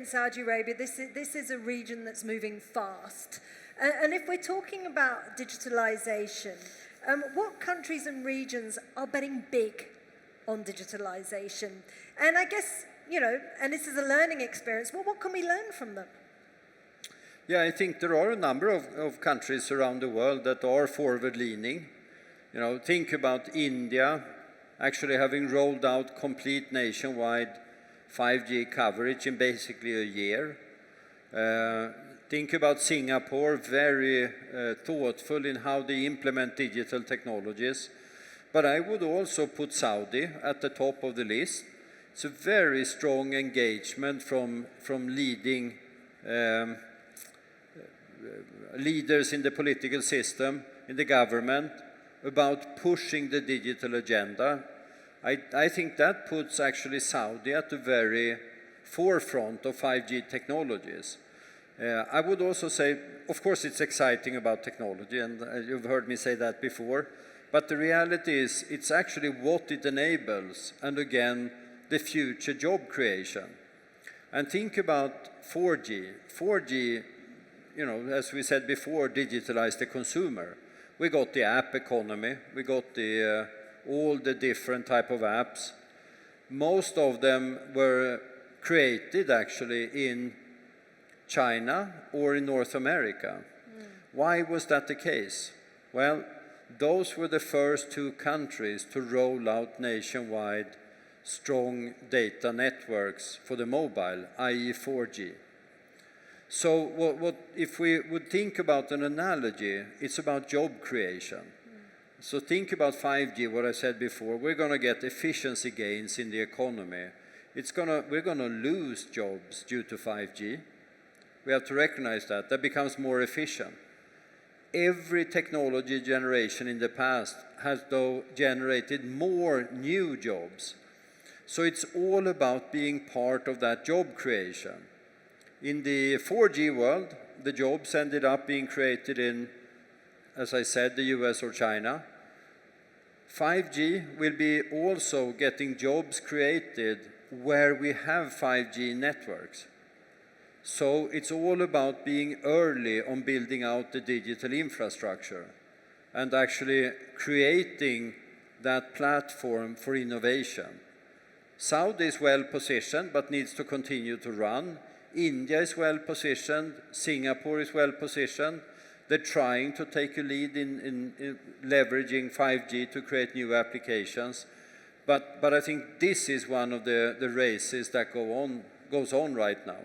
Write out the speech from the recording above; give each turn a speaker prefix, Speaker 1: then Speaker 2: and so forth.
Speaker 1: in Saudi Arabia, this is a region that's moving fast. And if we're talking about digitalization, what countries and regions are betting big on digitalization? And I guess, you know, and this is a learning experience, well, what can we learn from them?
Speaker 2: Yeah, I think there are a number of countries around the world that are forward-leaning. You know, think about India actually having rolled out complete nationwide 5G coverage in basically a year. Think about Singapore, very thoughtful in how they implement digital technologies. But I would also put Saudi at the top of the list. It's a very strong engagement from leading leaders in the political system, in the government, about pushing the digital agenda. I think that puts actually Saudi at the very forefront of 5G technologies. I would also say, of course, it's exciting about technology, and you've heard me say that before, but the reality is it's actually what it enables, and again, the future job creation. And think about 4G. 4G, you know, as we said before, digitalized the consumer. We got the app economy, we got the all the different type of apps. Most of them were created actually in China or in North America. Why was that the case? Well, those were the first two countries to roll out nationwide strong data networks for the mobile, i.e. 4G. So what if we would think about an analogy, it's about job creation. So think about 5G, what I said before, we're going to get efficiency gains in the economy. We're going to lose jobs due to 5G. We have to recognize that. That becomes more efficient. Every technology generation in the past has, though, generated more new jobs. So it's all about being part of that job creation. In the 4G world, the jobs ended up being created in, as I said, the US or China. 5G will be also getting jobs created where we have 5G networks. So it's all about being early on building out the digital infrastructure and actually creating that platform for innovation. Saudi is well positioned but needs to continue to run. India is well positioned. Singapore is well positioned. They're trying to take a lead in leveraging 5G to create new applications. But I think this is one of the races that goes on right now.